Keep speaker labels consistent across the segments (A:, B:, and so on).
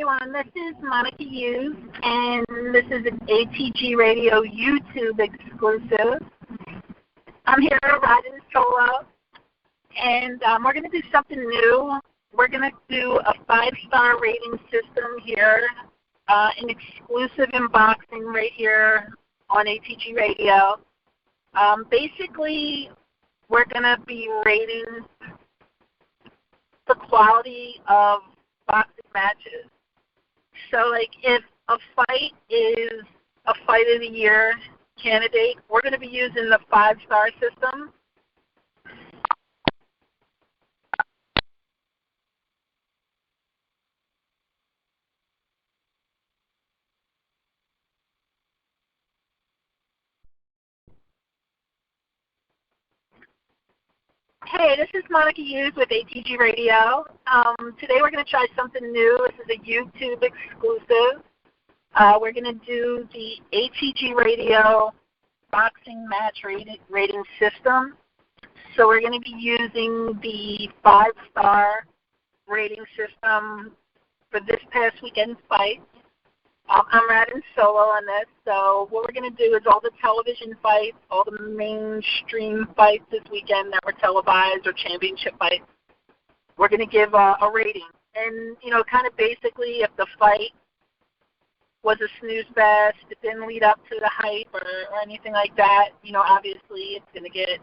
A: everyone. This is Monica Hughes, and this is an ATG Radio YouTube exclusive. I'm here riding solo, and we're going to do something new. We're going to do a 5-star rating system here, an exclusive unboxing right here on ATG Radio. Basically, we're going to be rating the quality of boxing matches. So, like, if a fight is a Fight of the Year candidate, we're going to be using the 5-star system. Hey, this is Monica Hughes with ATG Radio. Today we're going to try something new. This is a YouTube exclusive. We're going to do the ATG Radio boxing match rating system. So we're going to be using the 5-star rating system for this past weekend's fight. I'm riding solo on this, so what we're going to do is all the television fights, all the mainstream fights this weekend that were televised or championship fights, we're going to give a rating. And, you know, kind of basically if the fight was a snooze fest, it didn't lead up to the hype or anything like that, you know, obviously it's going to get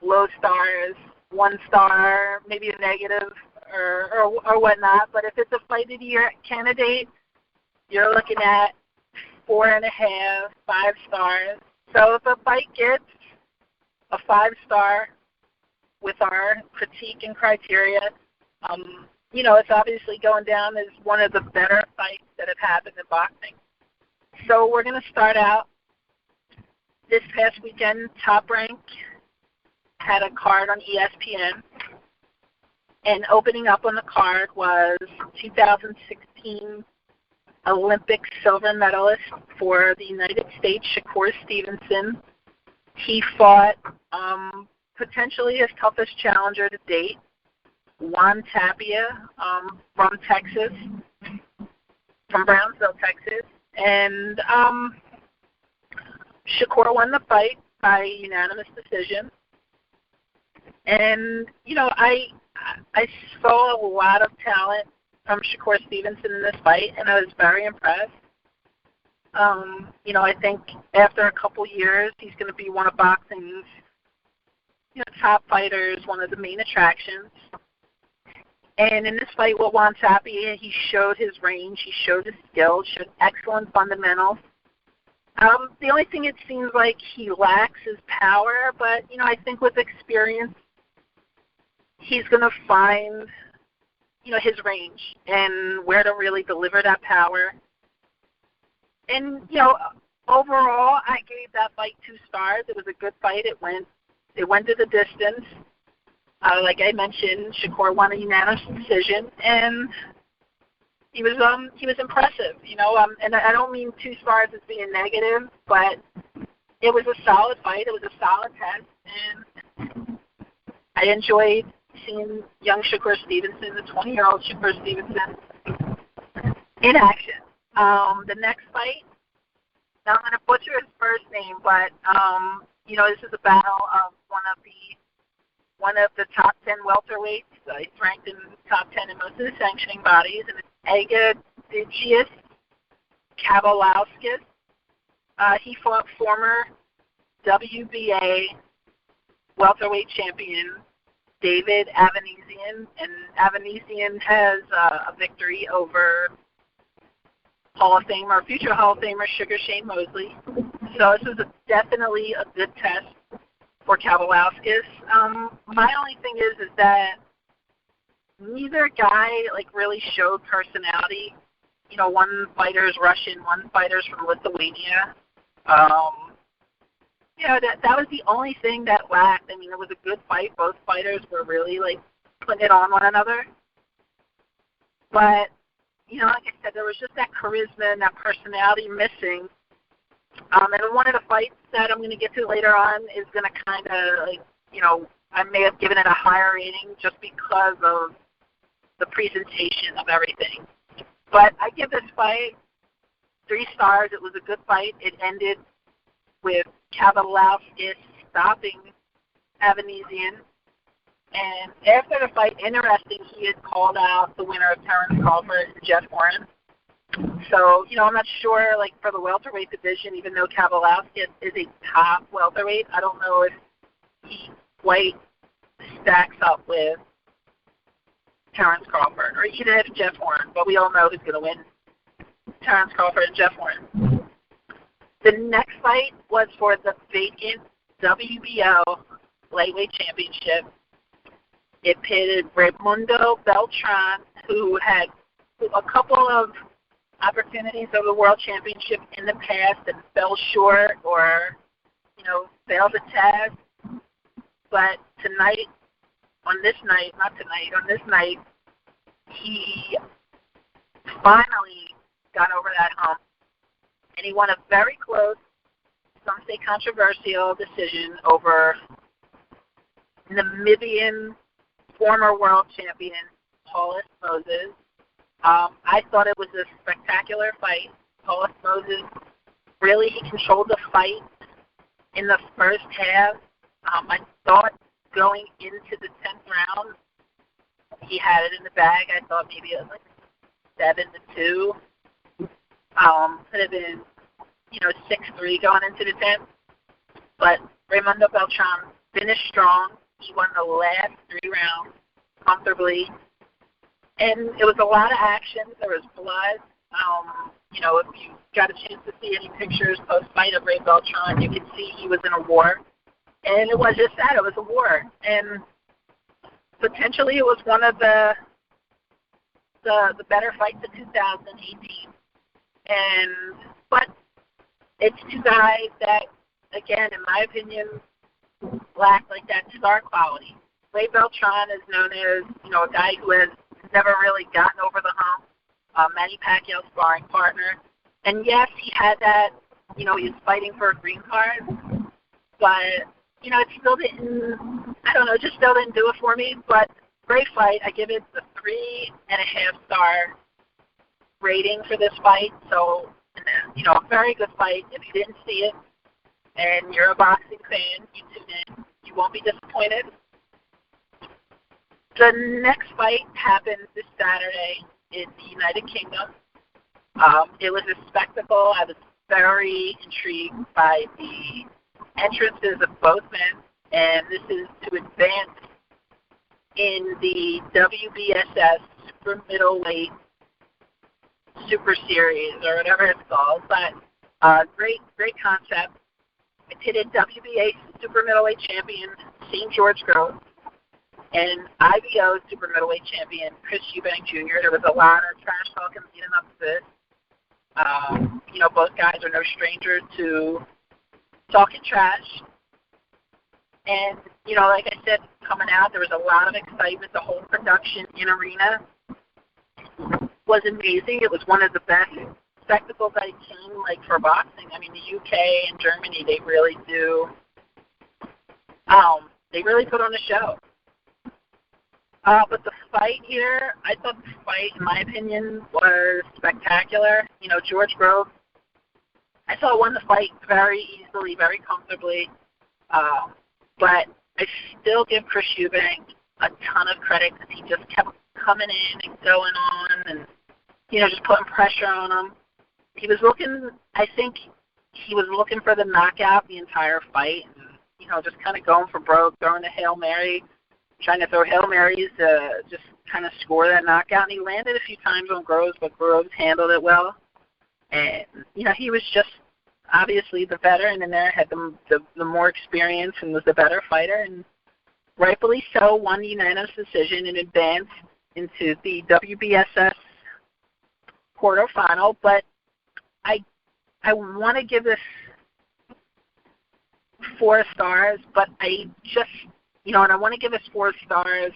A: low stars, 1 star, maybe a negative or whatnot. But if it's a Fight of the Year candidate, you're looking at 4.5, 5 stars. So if a fight gets a 5-star with our critique and criteria, you know, it's obviously going down as one of the better fights that have happened in boxing. So we're going to start out this past weekend. Top Rank had a card on ESPN, and opening up on the card was 2016 Olympic silver medalist for the United States, Shakur Stevenson. He fought potentially his toughest challenger to date, Juan Tapia from Texas, from Brownsville, Texas. And Shakur won the fight by unanimous decision. And, you know, I saw a lot of talent from Shakur Stevenson in this fight, and I was very impressed. You know, I think after a couple years, he's going to be one of boxing's, you know, top fighters, one of the main attractions. And in this fight with Juan Tapia, he showed his range, he showed his skill, showed excellent fundamentals. The only thing it seems like he lacks is power, but, you know, I think with experience, he's going to find, you know, his range and where to really deliver that power. And, you know, overall, I gave that fight 2 stars. It was a good fight. It went to the distance. Like I mentioned, Shakur won a unanimous decision, and he was impressive, you know. And I don't mean 2 stars as being negative, but it was a solid fight. It was a solid test, and I enjoyed seeing young Shakur Stevenson, the 20-year-old Shakur Stevenson, in action. The next fight, now I'm going to butcher his first name, but, you know, this is a battle of one of the top 10 welterweights. He's ranked in the top 10 in most of the sanctioning bodies, and it's Egidijius Kavaliauskas. He fought former WBA welterweight champion David Avenesyan, and Avenesyan has a victory over Hall of Famer, future Hall of Famer Sugar Shane Mosley. So this was definitely a good test for Kavaliauskas. My only thing is that neither guy really showed personality. You know, one fighter's Russian, one fighter's from Lithuania. You know, that was the only thing that lacked. I mean, it was a good fight. Both fighters were really, putting it on one another. But, you know, like I said, there was just that charisma and that personality missing. And one of the fights that I'm going to get to later on is going to kind of, you know, I may have given it a higher rating just because of the presentation of everything. But I give this fight 3 stars. It was a good fight. It ended with Kavaliauskas stopping Avenesyan. And after the fight, interesting, he had called out the winner of Terrence Crawford and Jeff Warren. So, I'm not sure, like, for the welterweight division, even though Kavaliauskas is a top welterweight, I don't know if he quite stacks up with Terrence Crawford, or even if Jeff Warren, but we all know who's going to win, Terrence Crawford and Jeff Warren. The next fight was for the vacant WBO lightweight championship. It pitted Raimundo Beltran, who had a couple of opportunities over the World Championship in the past and fell short or, failed the test. But on this night, he finally got over that hump, and he won a very close, some say controversial decision over Namibian former world champion Paulus Moses. I thought it was a spectacular fight. Paulus Moses, really, he controlled the fight in the first half. I thought going into the 10th round, he had it in the bag. I thought maybe it was like 7-2. Could have been, 6-3 going into the 10th. But Raimundo Beltran finished strong. He won the last 3 rounds comfortably. And it was a lot of action. There was blood. If you got a chance to see any pictures post-fight of Ray Beltran, you could see he was in a war. And it was just that. It was a war. And potentially it was one of the better fights of 2018. But it's 2 guys that, again, in my opinion, lack like that star quality. Ray Beltran is known as, a guy who has never really gotten over the hump, Manny Pacquiao's sparring partner. And yes, he had that, he was fighting for a green card, but, it still didn't, just still didn't do it for me. But great fight. I give it a 3.5 star rating for this fight. So, a very good fight. If you didn't see it and you're a boxing fan, you tune in. You won't be disappointed. The next fight happened this Saturday in the United Kingdom. It was a spectacle. I was very intrigued by the entrances of both men, and this is to advance in the WBSS Super Middleweight Super Series, or whatever it's called. But great concept. It pitted WBA Super Middleweight champion St. George Grove and IBO Super Middleweight champion Chris Eubank Jr. There was a lot of trash talking leading up to this. Both guys are no stranger to talking trash. And, like I said, coming out, there was a lot of excitement. The whole production in arena was amazing. It was one of the best spectacles I've seen, for boxing. I mean, the UK and Germany, they really do. They really put on a show. But the fight here, I thought the fight, in my opinion, was spectacular. George Grove, I thought won the fight very easily, very comfortably. But I still give Chris Eubank a ton of credit because he just kept coming in and going on and, just putting pressure on him. He was looking, I think he was looking for the knockout the entire fight and, just kind of going for broke, throwing a Hail Mary, trying to throw Hail Marys to just kind of score that knockout. And he landed a few times on Groves, but Groves handled it well. And, he was just obviously the veteran in there, had the more experience and was the better fighter. And rightfully so, won the unanimous decision and advanced into the WBSS quarterfinal. But I want to give this 4 stars, but I just, and I want to give this 4 stars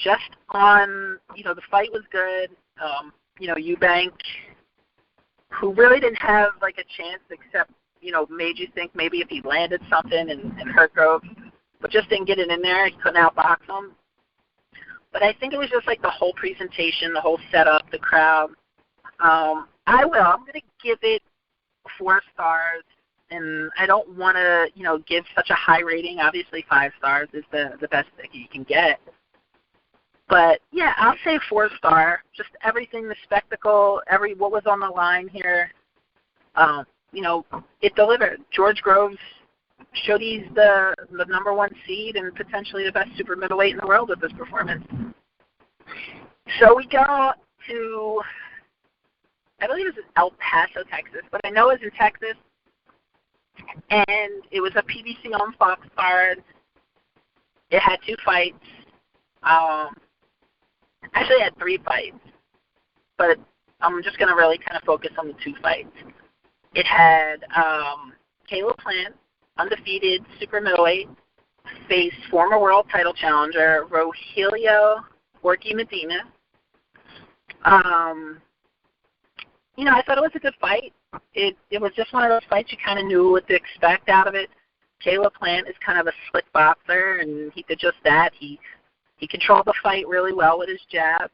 A: just on, the fight was good. Eubank, who really didn't have, a chance except, made you think maybe if he landed something and hurt Grove, but just didn't get it in there. He couldn't outbox him. But I think it was just, the whole presentation, the whole setup, the crowd. I will. I'm going to give it 4 stars, and I don't want to, give such a high rating. Obviously, 5 stars is the best that you can get. But, yeah, I'll say 4-star. Just everything, the spectacle, what was on the line here, it delivered. George Groves showed he's the number 1 seed and potentially the best super middleweight in the world with this performance. So we go to, I believe it was El Paso, Texas, but I know it was in Texas, and it was a PBC on Fox card. It had 2 fights. Actually, it had 3 fights, but I'm just going to really kind of focus on the 2 fights. It had Caleb Plant, undefeated super middleweight, faced former world title challenger Rogelio Porky Medina. I thought it was a good fight. It was just one of those fights you kind of knew what to expect out of it. Caleb Plant is kind of a slick boxer, and he did just that. He controlled the fight really well with his jab,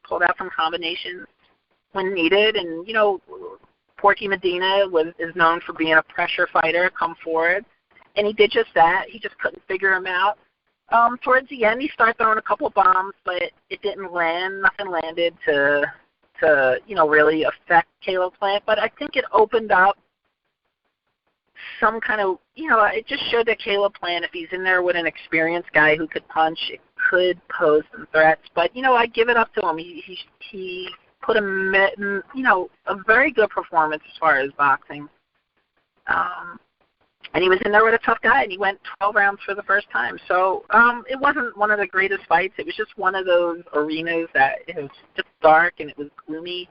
A: pulled out some combinations when needed, and, Porky Medina is known for being a pressure fighter, come forward, and he did just that. He just couldn't figure him out. Towards the end, he started throwing a couple bombs, but it didn't land. Nothing landed to really affect Caleb Plant. But I think it opened up some kind of, it just showed that Caleb Plant, if he's in there with an experienced guy who could punch, it could pose some threats. But, I give it up to him. He put a very good performance as far as boxing. And he was in there with a tough guy, and he went 12 rounds for the first time. So it wasn't one of the greatest fights. It was just one of those arenas that it was just dark and it was gloomy.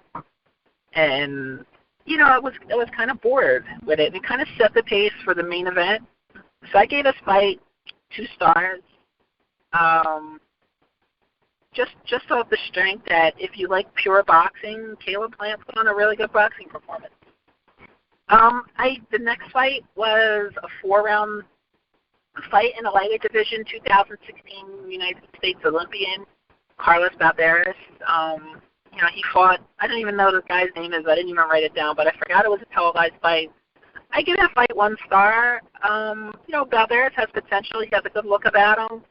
A: And, I was kind of bored with it. It kind of set the pace for the main event. So I gave this fight 2 stars. Just off the strength that if you like pure boxing, Caleb Plant put on a really good boxing performance. The next fight was a 4-round fight in the lighter division, 2016 United States Olympian, Carlos Balderas. He fought, I don't even know what the guy's name is, I didn't even write it down, but I forgot it was a televised fight. I give that fight 1 star. Balderas has potential. He has a good look about him.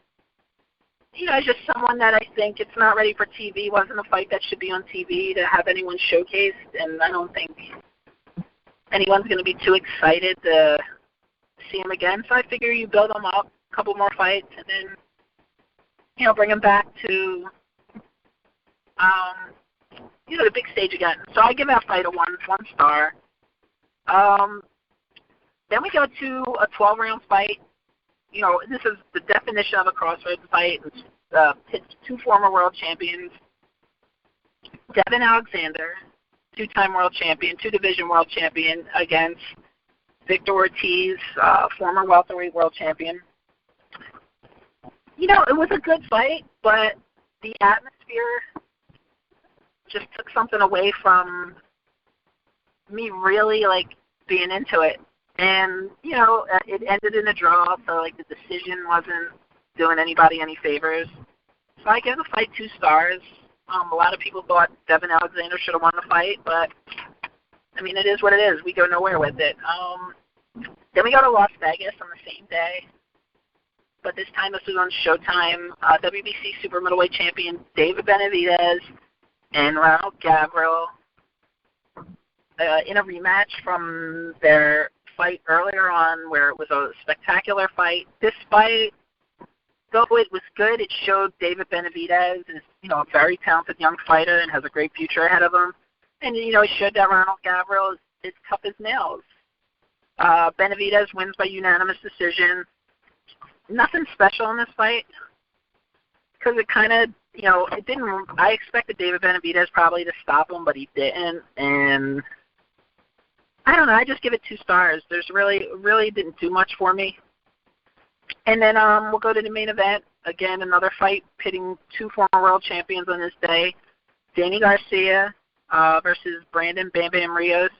A: He's just someone that I think it's not ready for TV. It wasn't a fight that should be on TV to have anyone showcased, and I don't think anyone's going to be too excited to see him again. So I figure you build him up, a couple more fights, and then, bring him back to, the big stage again. So I give that fight a 1 star. Then we go to a 12-round fight. This is the definition of a crossroads fight. It's pits 2 former world champions, Devon Alexander, 2-time world champion, 2-division world champion, against Victor Ortiz, former welterweight world champion. It was a good fight, but the atmosphere just took something away from me really, being into it. And, it ended in a draw, so, the decision wasn't doing anybody any favors. So I give the fight 2 stars. A lot of people thought Devon Alexander should have won the fight, but, it is what it is. We go nowhere with it. Then we go to Las Vegas on the same day, but this time this was on Showtime. WBC super middleweight champion David Benavidez and Ronald Gavril in a rematch from their fight earlier on where it was a spectacular fight. This fight, though it was good, it showed David Benavidez is, a very talented young fighter and has a great future ahead of him. And, it showed that Ronald Gavril is tough as nails. Benavidez wins by unanimous decision. Nothing special in this fight because it kind of, it didn't, I expected David Benavidez probably to stop him, but he didn't. And I don't know, I just give it 2 stars. There's really didn't do much for me. And then we'll go to the main event. Again, another fight pitting 2 former world champions on this day. Danny Garcia versus Brandon Bam Bam Rios.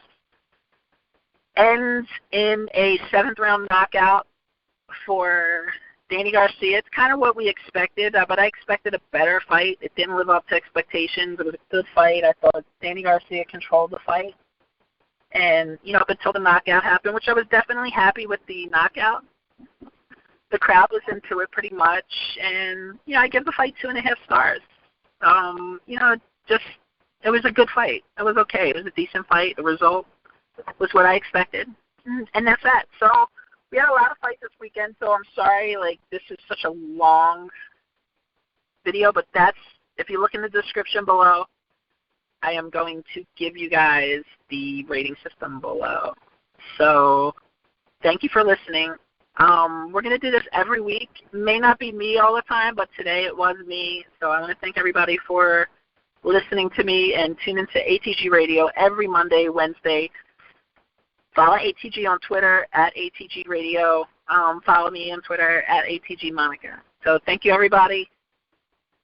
A: Ends in a 7th round knockout for Danny Garcia, it's kind of what we expected, but I expected a better fight. It didn't live up to expectations. It was a good fight. I thought Danny Garcia controlled the fight. And, up until the knockout happened, which I was definitely happy with the knockout. The crowd was into it pretty much. And, I give the fight 2.5 stars. It was a good fight. It was okay. It was a decent fight. The result was what I expected. And that's that. So we had a lot of fights this weekend, so I'm sorry, this is such a long video, but if you look in the description below, I am going to give you guys the rating system below. So thank you for listening. We're going to do this every week. It may not be me all the time, but today it was me. So I want to thank everybody for listening to me, and tune into ATG Radio every Monday, Wednesday. Follow ATG on Twitter at ATG Radio. Follow me on Twitter at ATG Monica. So thank you, everybody.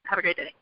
A: Have a great day.